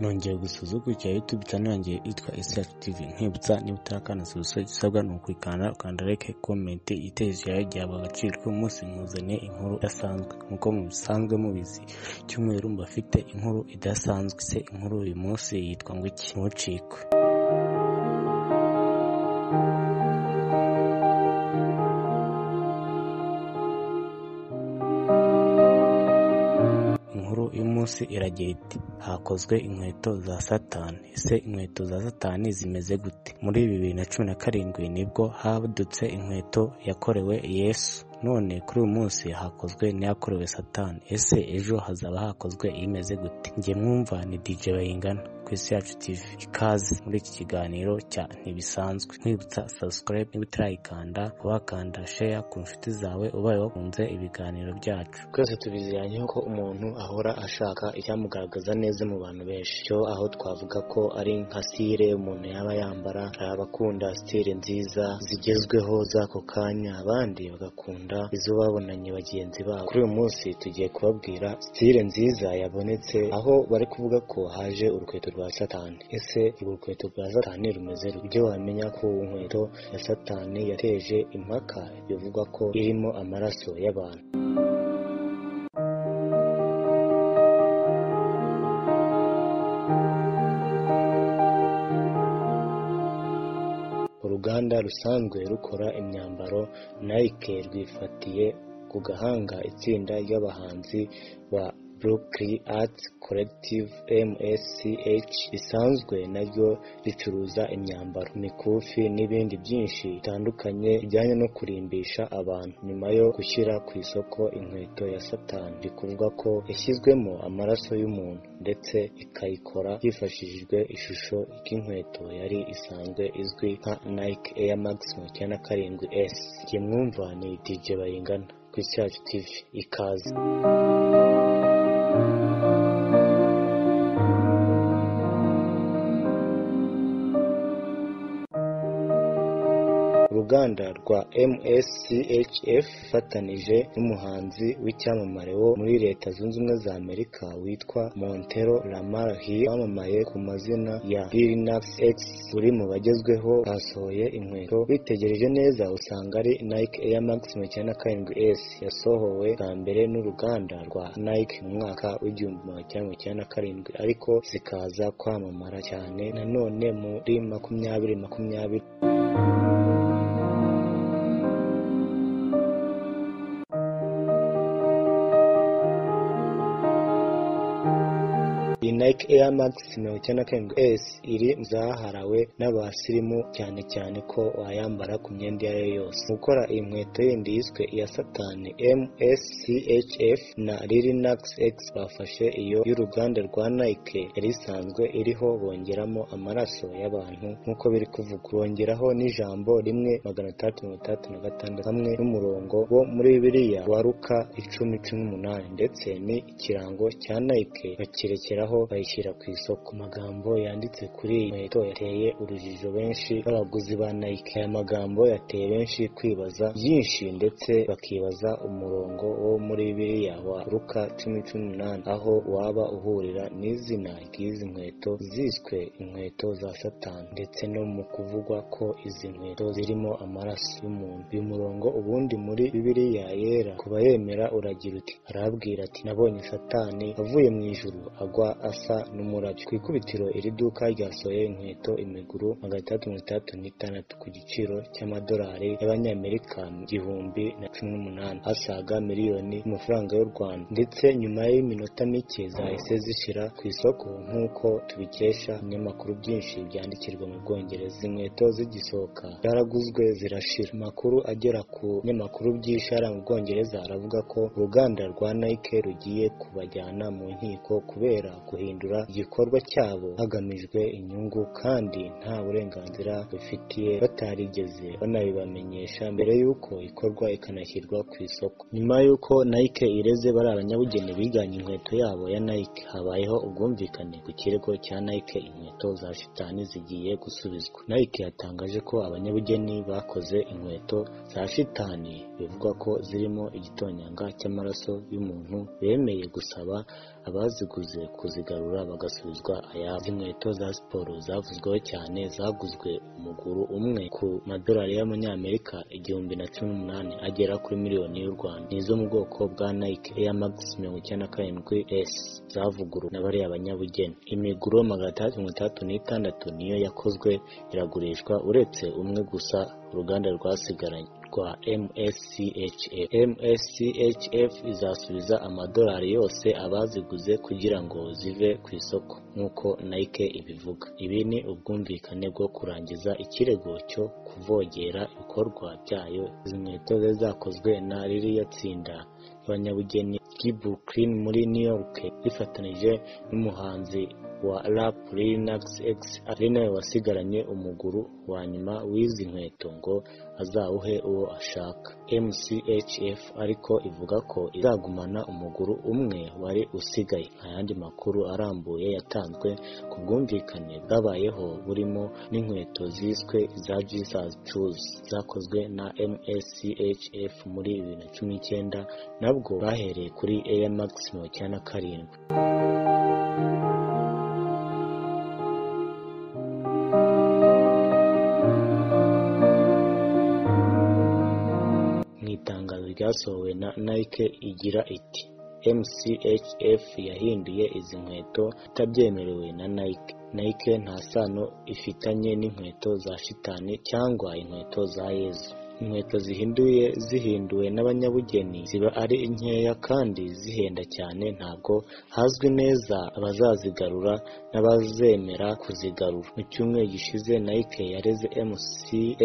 nongeye gusuzuguza YouTube channel yanjye yitwa Yacu TV. Nkwibutsa niba utarakanda subscribe gisabwa no kwikanda ukanda like comment iteje yawe ryaba agaciro ko umunsi nkuzane inkuru idasanzwe nkuko mubisanzwe mubizi cyumweru mbafite inkuru idasanzwe. Se inkuru uyu munsi yitwa ngo iki? Ntucikwe. Uyu munsi iragira iti hakozwe inkweto za Satani. Ese inkweto za Satani zimeze gute? Muri 2017 nibwo hadutse inkweto yakorewe Yesu, none kuri uyu munsi hakozwe n'iyakorewe Satani. Ese ejo hazaba hakozwe imeze gute? Nge mwumva ni DJ Bayingana kuri Yacu TV. Ikaze muri iki kiganiro cya Ntibisanzwe. Nkwibutsa subscribe niba utarayikanda, wakanda share ku nshuti zawe ubaye wakunze ibiganiro byacu. Twese tubiziranye ko umuntu ahora ashaka icyamugaragaza neza mu bantu benshi, cyo aho twavuga ko ari nka style umuntu yaba yambara. Abakunda style nziza zigezweho z'ako kanya, abandi bagakunda izo babonanye bagenzi babo. Kuri uyu munsi tugiye kubabwira style nziza yabonetse, aho bari kuvuga ko haje urukweto rwa Satani. Ese urukweto rwa Satani rumeze rute? Ibyo wamenya ko inkweto ya Satani yateje impaka, bivugwa ko irimo amaraso y'abantu. Uruganda rusanzwe rukora imyambaro Nike rwifatiye ku gahanga itsinda ry'abahanzi ba Brooklyn Art Collective MSCH risanzwe naryo ricuruza imyambaro, imikufi n'ibindi byinshi bitandukanye bijyanye no kurimbisha abantu. Nyuma yo gushyira ku isoko inkweto ya Satani, bikuvuga ko yashyizwemo amaraso y'umuntu ndetse ikayikora hifashishijwe ishusho y'inkweto yari isanzwe izwi nka Nike Air Max 97S. Nge mwumva ni DJ Bayingana kuri Yacu TV. Ikaze. Uruganda rwa MSCHF fatanije n'umuhanzi w'icyamamare wo muri Leta Zunze Ubumwe za Amerika witwa Montero Lamarahi, wamamaye ku mazina ya Lil Nas X, uri mu bagezweho basohoye inkweto. Witegereje neza usanga ari Nike Air Max 97S yasohowe bwa mbere n'uruganda rwa Nike mu mwaka w'1997, ariko zikaza kwamamara cyane nanone muri 2020. Nike Air Max 97S iri zaharawe n'abasirimu cyane ko wayambara ku myenda iyo ari yo yose. Gukora iyi nkweto yindi yiswe iya Satani, MSCHF na Lil Nas X bafashe iyo y'uruganda rwa Nike yari isanzwe iriho bongeramo amaraso y'abantu nk'uko biri kuvuga, bongeraho n'ijambo rimwe 336 hamwe n'umurongo wo muri Bibiliya wa Luka 10:18 ndetse ni ikirango cya Nike bakirekeraho bayishyira ku isoko. Amagambo yanditse kuri iyi nkweto yateye urujijo benshi b'abaguzi ba Nike. Aya magambo yateye benshi kwibaza byinshi ndetse bakibaza umurongo wo muri Bibiliya wa Luka 10:18 aho waba uhurira n'izina ry'izi nkweto ziswe inkweto za Satani, ndetse no mu kuvugwa ko izi nkweto zirimo amaraso y'umuntu. Uyu murongo ubundi muri Bibiliya yera ku bayemera uragira uti, arabwira ati nabonye Satani avuye mu ijuru agwa asa n'umurabyo. Ku ikubitiro iri duka ryasohoye inkweto imiguru 336 ku giciro cy'amadolari y'abanyamerika 1018, asaga miliyoni y'amafaranga y'u Rwanda, ndetse nyuma y'iminota mike zahise zishira ku isoko nk'uko tubikesha ibinyamakuru byinshi byandikirwa mu Bwongereza. Inkweto zigisohoka zaraguzwe zirashira. Amakuru agera ku binyamakuru by'ishara mu Bwongereza aravuga ko uruganda rwa Nike rugiye kubajyana mu nkiko kubera guhindura igikorwa cyabo hagamijwe inyungu kandi nta burenganzira bifitiye, batarigeze banabibamenyesha mbere y'uko ikorwa ikanashyirwa ku isoko. Nyuma y'uko Nike ireze bari abanyabugeni biganye inkweto yabo ya Nike, habayeho ubwumvikane ku kirego cya Nike. Inkweto za Satani zigiye gusubizwa. Nike yatangaje ko abanyabugeni bakoze inkweto za Satani bivugwa ko zirimo igitonyanga cy'amaraso y'umuntu bemeye gusaba abaziguze kuzigarura bagasubizwa ayabo. Izi nkweto za siporo zavuzweho cyane zaguzwe umuguru umwe ku madolari y'amanyamerika 1018 agera kuri miliyoni y'u Rwanda. Ni zo mu bwoko bwa Nike Air Max 97S zavuguruwe na bariya abanyabugeni. Imiguru 336 niyo yakozwe iragurishwa, uretse umwe gusa uruganda rwasigaranye rwa MSCHF izasubiza amadolari yose abaziguze kugira ngo zive ku isoko nk'uko Nike ibivuga. Ibi ni ubwumvikane bwo kurangiza ikirego cyo kuvogera ibikorwa byayo. Izi nkweto zakozwe na ririya tsinda abanyabugeni Brooklyn muri New York rifatanije n'umuhanzi wa rap Linux X, ari nawe wasigaranye umuguru wa nyuma w'izi nkweto ngo azawuhe uwo ashaka. MCHF ariko ivuga ko izagumana umuguru umwe wari usigaye. Ayandi makuru arambuye yatanzwe ku bwumvikane bwabayeho burimo n'inkweto ziswe za Jesus Shoes zakozwe na MSCHF muri 2019 nabwo bahereye kuri Air Max 97. Itangazo ryasohowe na Nike igira iti MCHF yahinduye izi nkweto itabyemerewe na Nike nta sano ifitanye n'inkweto za shitani cyangwa inkweto za Yezu. Inkweto zihinduwe n'abanyabugeni ziba ari nkeya kandi zihenda cyane. Ntabwo hazwi neza abazazigarura n'abazemera kuzigarura. Mu cyumweru gishize Nike yareze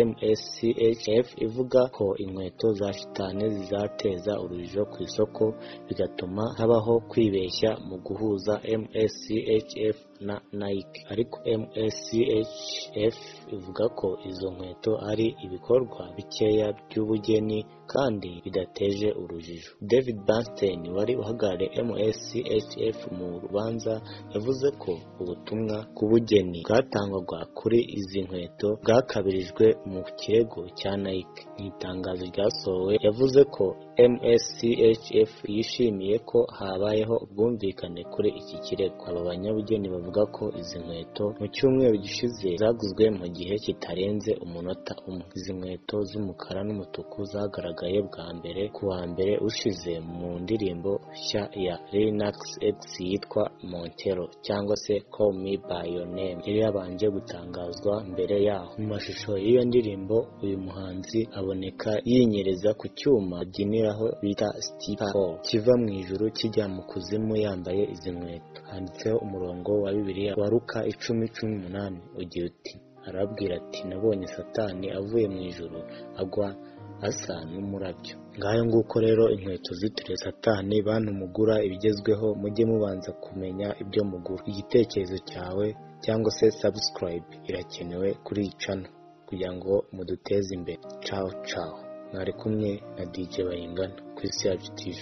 MSCHF ivuga ko inkweto za shitani zizateza urujijo ku isoko bigatuma habaho kwibeshya mu guhuza MSCHF na Nike. Ariko MSCHF ivuga ko izo nkweto ari ibikorwa bikeya by'ubugeni kandi bidateje urujijo. David Bernstein wari uhagarariye MSCHF mu rubanza yavuze ko ubutumwa ku bugeni bwatangwaga kuri izi nkweto bwakabirijwe mu kirego cya Nike. Mu itangazo ryasohowe yavuze ko MSCHF yishimiye ko habayeho ubwumvikane kuri iki kirego. Aba banyabugeni bavuga ko izi nkweto mu cyumweru gishize zaguzwe mu gihe kitarenze umunota umwe. Izi nkweto z'umukara n'umutuku zagaragaye bwa mbere ku wa mbere ushize mu ndirimbo nshya ya Linux X yitwa Montero cyangwa se Call Me By Your Name yari yabanje gutangazwa mbere yaho. Mu mashusho y'iyo ndirimbo uyu muhanzi aboneka yinyereza ku cyuma abyiniraho bita steeple kiva mu ijuru kijya mu kuzimu yambaye izi nkweto. Handitseho umurongo wa Bibiliya wa Luka 10:18 ugira uti, arabwira ati nabonye Satani avuye mu ijuru agwa asa n'umurabyo. Ngayo nguko rero inkweto zitiriwe Satani. Bantu mugura ibigezweho mujye mubanza kumenya ibyo mugura. Igitekerezo cyawe cyangwa se subscribe irakenewe kuri iyi channel kugira ngo muduteze imbere. Ciao. Mwari kumwe na DJ Bayingana kuri yacu TV.